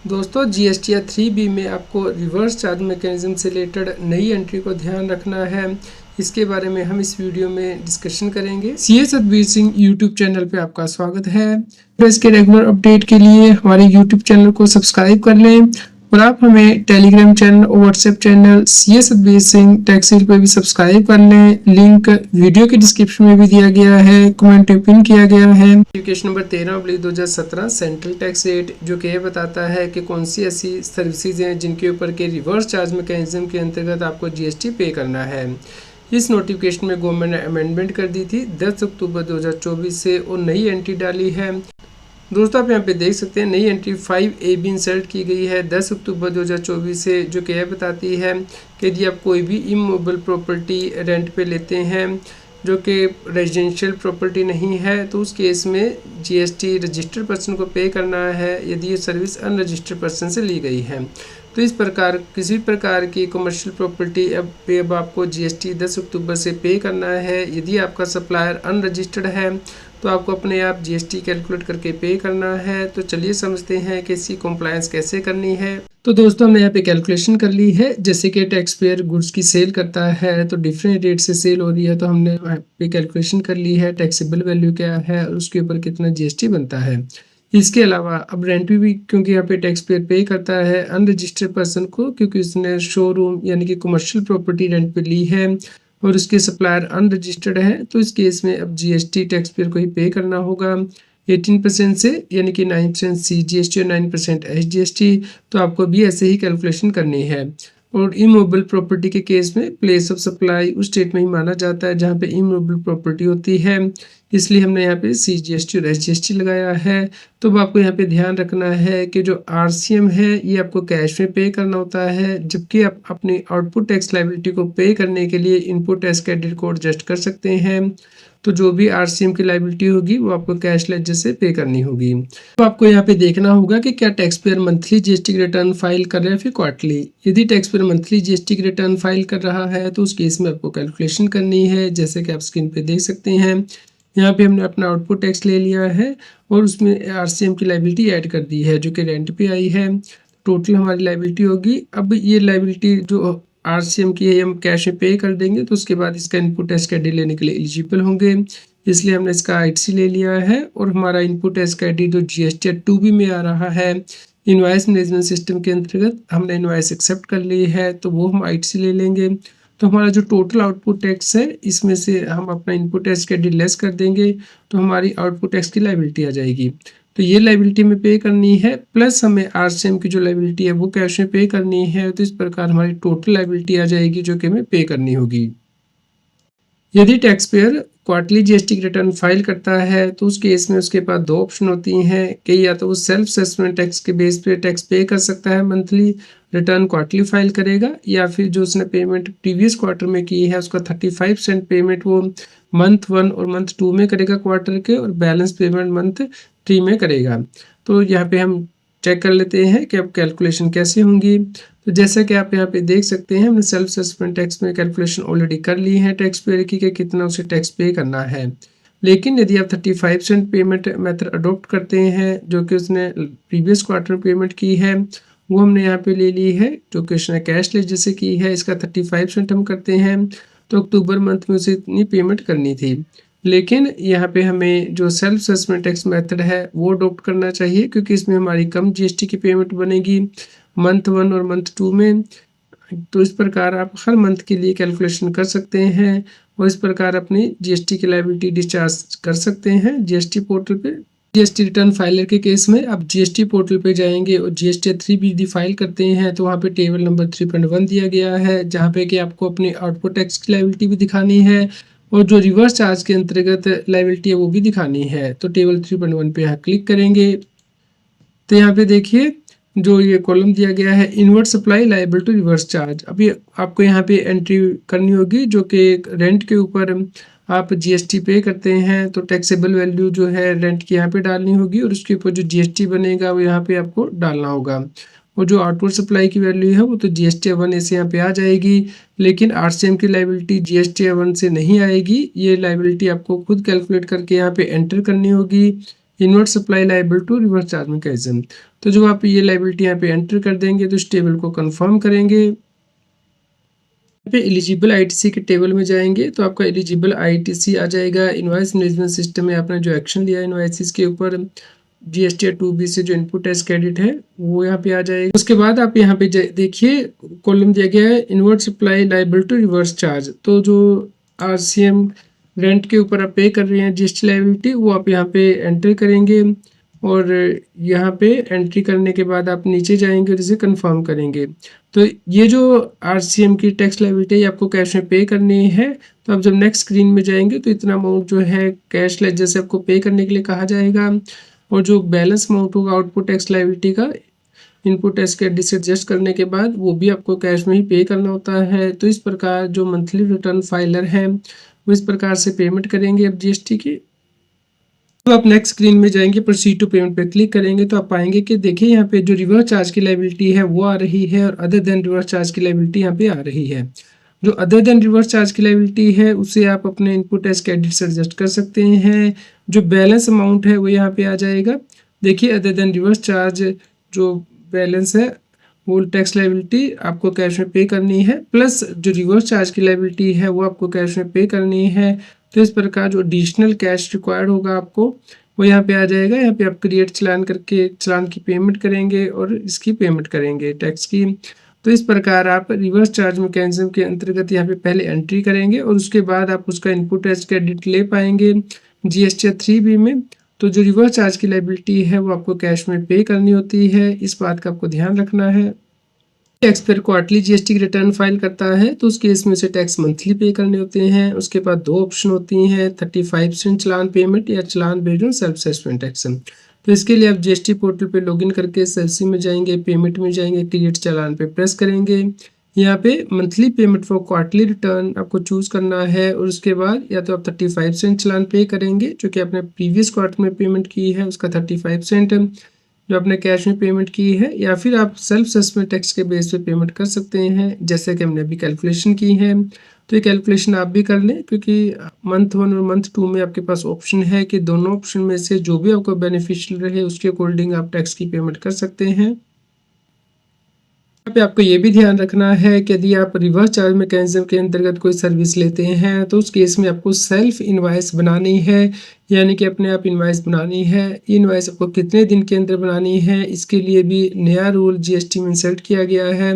दोस्तों जीएसटी या 3B में आपको रिवर्स चार्ज मैकेनिज्म से रिलेटेड नई एंट्री को ध्यान रखना है। इसके बारे में हम इस वीडियो में डिस्कशन करेंगे। CA Satbir Singh YouTube channel पे आपका स्वागत है। तो इसके रेगुलर अपडेट के लिए हमारे यूट्यूब चैनल को सब्सक्राइब कर लें और आप हमें टेलीग्राम चैनल और WhatsApp channel CA Satbir Singh टैक्सील पे भी सब्सक्राइब कर लें। लिंक वीडियो के डिस्क्रिप्शन में भी दिया गया है, कमेंट में पिन किया गया है। Notification number 13/2017 central tax rate जो कि यह बताता है कि कौन सी ऐसी सर्विसेज हैं जिनके ऊपर के रिवर्स चार्ज मैकेनिज्म के अंतर्गत आपको जीएसटी पे करना है। इस नोटिफिकेशन में गवर्नमेंट ने अमेंडमेंट कर दी थी 10 अक्टूबर 2024 से और नई एंट्री डाली है। दोस्तों आप यहाँ पे देख सकते हैं नई एंट्री 5A भी इंसर्ट की गई है 10 अक्टूबर 2024 से, जो कि यह बताती है कि यदि आप कोई भी इमूवेबल प्रॉपर्टी रेंट पे लेते हैं जो कि रेजिडेंशियल प्रॉपर्टी नहीं है तो उस केस में जीएसटी रजिस्टर्ड पर्सन को पे करना है यदि ये सर्विस अनरजिस्टर्ड पर्सन से ली गई है। तो इस प्रकार किसी प्रकार की कमर्शियल प्रॉपर्टी अब आपको जीएसटी 10 अक्टूबर से पे करना है। यदि आपका सप्लायर अनरजिस्टर्ड है तो आपको अपने आप जीएसटी कैलकुलेट करके पे करना है। तो चलिए समझते हैं कि इसकी कंप्लायंस कैसे करनी है। तो दोस्तों हमने यहाँ पे कैलकुलेशन कर ली है। जैसे कि टैक्स पेयर गुड्स की सेल करता है तो डिफरेंट रेट से सेल हो रही है, तो हमने यहाँ पे कैलकुलेशन कर ली है टैक्सेबल वैल्यू क्या है और उसके ऊपर कितना जीएसटी बनता है। इसके अलावा अब रेंट भी क्योंकि यहाँ पे टैक्स पेयर पे करता है अनरजिस्टर्ड पर्सन को, क्योंकि उसने शोरूम यानी कि कमर्शियल प्रॉपर्टी रेंट पे ली है और उसके सप्लायर अनरजिस्टर्ड है, तो इस केस में अब जीएसटी टैक्स पेयर को ही पे करना होगा 18% से, यानी कि 9% CGST और 9% SGST। तो आपको भी ऐसे ही कैलकुलेशन करनी है। और इमूवेबल प्रॉपर्टी के केस में प्लेस ऑफ सप्लाई उस स्टेट में ही माना जाता है जहाँ पे इमूवेबल प्रॉपर्टी होती है, इसलिए हमने यहाँ पे CGST और SGST लगाया है। तो अब आपको यहाँ पे ध्यान रखना है कि जो RCM है ये आपको कैश में पे करना होता है, जबकि आप अपनी आउटपुट टैक्स लायबिलिटी को पे करने के लिए इनपुट टैक्स क्रेडिट को एडजस्ट कर सकते हैं। तो जो भी RCM की लायबिलिटी होगी वो आपको कैश लेजर से पे करनी होगी। तो आपको यहाँ पे देखना होगा कि क्या टैक्स पेयर मंथली जीएसटी की रिटर्न फाइल कर रहा है फिर क्वार्टरली। यदि टैक्स पेयर मंथली जीएसटी की रिटर्न फाइल कर रहा है तो उस केस में आपको कैलकुलेशन करनी है। जैसे कि आप स्क्रीन पे देख सकते हैं यहाँ पे हमने अपना आउटपुट टैक्स ले लिया है और उसमें RCM की लायबिलिटी ऐड कर दी है जो कि रेंट पे आई है। टोटल हमारी लायबिलिटी होगी। अब ये लायबिलिटी जो RCM की है हम कैश में पे कर देंगे तो उसके बाद इसका इनपुट टैक्स क्रेडिट लेने के लिए एलिजिबल होंगे, इसलिए हमने इसका ITC ले लिया है। और हमारा इनपुट टैक्स क्रेडिट जो GST 2B में आ रहा है इनवॉइस मैनेजमेंट सिस्टम के अंतर्गत हमने इनवॉइस एक्सेप्ट कर ली है, तो वो हम ITC ले लेंगे। तो हमारा जो टोटल आउटपुट टैक्स है इसमें से हम अपना इनपुट टैक्स क्रेडिट लेस कर देंगे तो हमारी आउटपुट टैक्स की लायबिलिटी आ जाएगी। तो ये लायबिलिटी में पे करनी है, प्लस हमें RCM की जो लायबिलिटी है वो कैश में पे करनी है। तो इस प्रकार हमारी टोटल लायबिलिटी आ जाएगी जो कि हमें पे करनी होगी। यदि टैक्स पेयर क्वार्टरली जीएसटी की रिटर्न फाइल करता है तो उस केस में उसके पास दो ऑप्शन होती हैं कि या तो वो सेल्फ असेसमेंट टैक्स के बेस पे टैक्स पे कर सकता है, मंथली रिटर्न क्वार्टरली फाइल करेगा, या फिर जो उसने पेमेंट प्रीवियस क्वार्टर में की है उसका 35% पेमेंट वो मंथ 1 और मंथ 2 में करेगा क्वार्टर के, और बैलेंस पेमेंट मंथ 3 में करेगा। तो यहाँ पे हम चेक कर लेते हैं कि अब कैलकुलेशन कैसे होंगी। तो जैसा कि आप यहाँ पे देख सकते हैं हमने सेल्फ असेसमेंट टैक्स में कैलकुलेशन ऑलरेडी कर ली है टैक्स पेयर की कि कितना उसे टैक्स पे करना है। लेकिन यदि आप 35% पेमेंट मेथड अडोप्ट करते हैं जो कि उसने प्रीवियस क्वार्टर में पेमेंट की है वो हमने यहाँ पे ले ली है, जो कि उसने कैश ले जैसे की है इसका 35% हम करते हैं। तो अक्टूबर मंथ में उसे इतनी पेमेंट करनी थी, लेकिन यहाँ पे हमें जो सेल्फ असेसमेंट टैक्स मेथड है वो अडोप्ट करना चाहिए क्योंकि इसमें हमारी कम जीएसटी की पेमेंट बनेगी मंथ 1 और मंथ 2 में। तो इस प्रकार आप हर मंथ के लिए कैलकुलेशन कर सकते हैं और इस प्रकार अपनी जीएसटी की लायबिलिटी डिस्चार्ज कर सकते हैं जीएसटी पोर्टल पे। जीएसटी रिटर्न फाइलर के केस में आप जीएसटी पोर्टल पे जाएंगे और GST 3B फाइल करते हैं तो वहाँ पे टेबल नंबर 3.1 दिया गया है जहाँ पे कि आपको अपनी आउटपुट टैक्स की लायबिलिटी भी दिखानी है और जो रिवर्स चार्ज के अंतर्गत लायबिलिटी है वो भी दिखानी है। तो टेबल 3.1 पे यहाँ क्लिक करेंगे तो यहाँ पे देखिए जो ये कॉलम दिया गया है invert supply liable to reverse charge. अभी आपको यहाँ पे एंट्री करनी होगी जो कि रेंट के ऊपर आप जीएसटी पे करते हैं तो टैक्सेबल वैल्यू जो है रेंट की यहाँ पे डालनी होगी और उसके ऊपर जो जीएसटी बनेगा वो यहाँ पे आपको डालना होगा। और जो आउटपुट सप्लाई की वैल्यू है वो तो GST 1 से यहाँ पे आ जाएगी, लेकिन RCM की लायबिलिटी GST 1 से नहीं आएगी। ये लायबिलिटी आपको खुद कैलकुलेट करके यहाँ पे एंटर करनी होगी। Invert supply liable to reverse charge mechanism. तो जब आप ये लायबिलिटी यहाँ पे एंटर कर देंगे तो इस टेबल को कंफर्म करेंगे। पे एलिजिबल आईटीसी के टेबल में जाएंगे तो आपका एलिजिबल आईटीसी आ जाएगा। इनवॉइस मैनेजमेंट सिस्टम में आपने जो एक्शन लिया इनवॉइसेस के ऊपर जीएसटी या 2B से जो इनपुट टैक्स क्रेडिट है वो यहाँ पे आ जाएगा। उसके बाद आप यहाँ पे देखिए कॉलम दिया गया है invert supply liable to reverse charge. तो जो आरसीएम रेंट के ऊपर आप पे कर रहे हैं जीएसटी लायबिलिटी वो आप यहाँ पे एंटर करेंगे और यहाँ पे एंट्री करने के बाद आप नीचे जाएंगे और इसे कंफर्म करेंगे। तो ये जो आरसीएम की टैक्स लायबिलिटी है आपको कैश में पे करनी है। तो आप जब नेक्स्ट स्क्रीन में जाएंगे तो इतना अमाउंट जो है कैश लेजर से आपको पे करने के लिए कहा जाएगा और जो बैलेंस अमाउंट होगा आउटपुट टैक्स लायबिलिटी का इनपुट टैक्स क्रेडिट से एडजस्ट करने के बाद वो भी आपको कैश में ही पे करना होता है। तो इस प्रकार जो मंथली रिटर्न फाइलर है वो इस प्रकार से पेमेंट करेंगे अब जीएसटी की। तो आप नेक्स्ट स्क्रीन में जाएंगे प्रोसीड टू पेमेंट पे क्लिक करेंगे तो आप पाएंगे कि देखिए यहाँ पे जो रिवर्स चार्ज की लायबिलिटी है वो आ रही है और अदर देन रिवर्स चार्ज की लायबिलिटी यहाँ पे आ रही है। जो अदर देन रिवर्स चार्ज की लायबिलिटी है उसे आप अपने इनपुट टैक्स क्रेडिट से एडजस्ट कर सकते हैं। जो बैलेंस अमाउंट है वो यहाँ पे आ जाएगा। देखिए अदर देन रिवर्स चार्ज जो बैलेंस है वो टैक्स लायबिलिटी आपको कैश में पे करनी है प्लस जो रिवर्स चार्ज की लायबिलिटी है वो आपको कैश में पे करनी है। तो इस प्रकार जो एडिशनल कैश रिक्वायर्ड होगा आपको वो यहाँ पे आ जाएगा। यहाँ पे आप क्रिएट चलान करके चलान की पेमेंट करेंगे और इसकी पेमेंट करेंगे टैक्स की। तो इस प्रकार आप रिवर्स चार्ज मैकेनिज्म के अंतर्गत यहाँ पे पहले एंट्री करेंगे और उसके बाद आप उसका इनपुट टैक्स क्रेडिट ले पाएंगे जीएसटी 3B में। तो जो रिवर्स चार्ज की लायबिलिटी है वो आपको कैश में पे करनी होती है, इस बात का आपको ध्यान रखना है। टैक्स पेयर क्वार्टरली जीएसटी की रिटर्न फाइल करता है तो उस केस में से टैक्स मंथली पे करने होते हैं। उसके बाद दो ऑप्शन होती हैं 35% चलान पेमेंट या challan based on self assessment action. तो इसके लिए आप जीएसटी पोर्टल पे लॉगिन करके सेल्सी में जाएंगे, पेमेंट में जाएंगे, क्रिएट चालान पे प्रेस करेंगे। यहाँ पे monthly payment for quarterly return आपको चूज करना है और उसके बाद या तो आप 35% चलान पे करेंगे जो कि आपने प्रीवियस क्वार्टर में पेमेंट की है उसका 35% जो आपने कैश में पेमेंट की है, या फिर आप सेल्फ असेसमेंट टैक्स के बेस पे पेमेंट कर सकते हैं जैसे कि हमने अभी कैलकुलेशन की है। तो ये कैलकुलेशन आप भी कर लें क्योंकि मंथ 1 और मंथ 2 में आपके पास ऑप्शन है कि दोनों ऑप्शन में से जो भी आपको बेनिफिशियल रहे उसके अकॉर्डिंग आप टैक्स की पेमेंट कर सकते हैं। यहाँ पे आपको ये भी ध्यान रखना है कि यदि आप रिवर्स चार्ज मैकेनिज्म के अंतर्गत कोई सर्विस लेते हैं तो उस केस में आपको सेल्फ इनवॉइस बनानी है, यानी कि अपने आप इनवॉइस बनानी है। इनवॉइस आपको कितने दिन के अंदर बनानी है इसके लिए भी नया रूल जीएसटी में इंसर्ट किया गया है।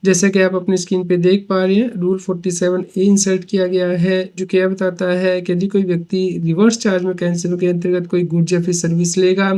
जैसा कि आप अपनी स्क्रीन पे देख पा रहे हैं रूल 47A इंसर्ट किया गया है जो क्या बताता है कि यदि कोई व्यक्ति रिवर्स चार्ज मैकेनिज्म के अंतर्गत कोई गुड्स या फिर सर्विस लेगा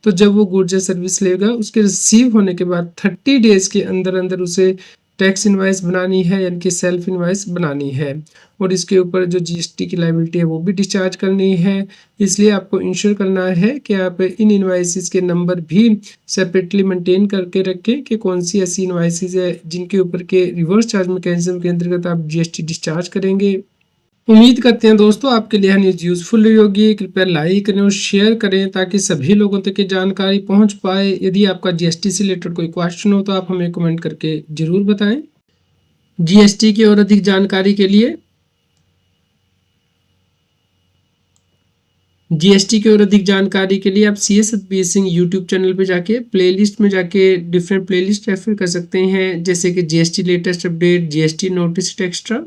तो जब वो गुड्स या सर्विस लेगा उसके रिसीव होने के बाद 30 डेज के अंदर अंदर उसे टैक्स इनवॉइस बनानी है, यानी कि सेल्फ इनवॉइस बनानी है और इसके ऊपर जो जीएसटी की लायबिलिटी है वो भी डिस्चार्ज करनी है। इसलिए आपको इंश्योर करना है कि आप इन इनवॉइसेस के नंबर भी सेपरेटली मेंटेन करके रखें कि कौन सी ऐसी इनवॉइसेस है जिनके ऊपर के रिवर्स चार्ज मैकेनिज्म के अंतर्गत आप जीएसटी डिस्चार्ज करेंगे। उम्मीद करते हैं दोस्तों आपके लिए न्यूज़ यूजफुल रही होगी। कृपया लाइक करें और शेयर करें ताकि सभी लोगों तक ये जानकारी पहुंच पाए। यदि आपका जीएसटी से रिलेटेड कोई क्वेश्चन हो तो आप हमें कमेंट करके जरूर बताएं। जीएसटी की और अधिक जानकारी के लिए आप CS Satbir Singh YouTube channel पे जाके प्लेलिस्ट में जाके डिफरेंट प्लेलिस्ट रेफर कर सकते हैं जैसे कि GST latest update, GST notice extra.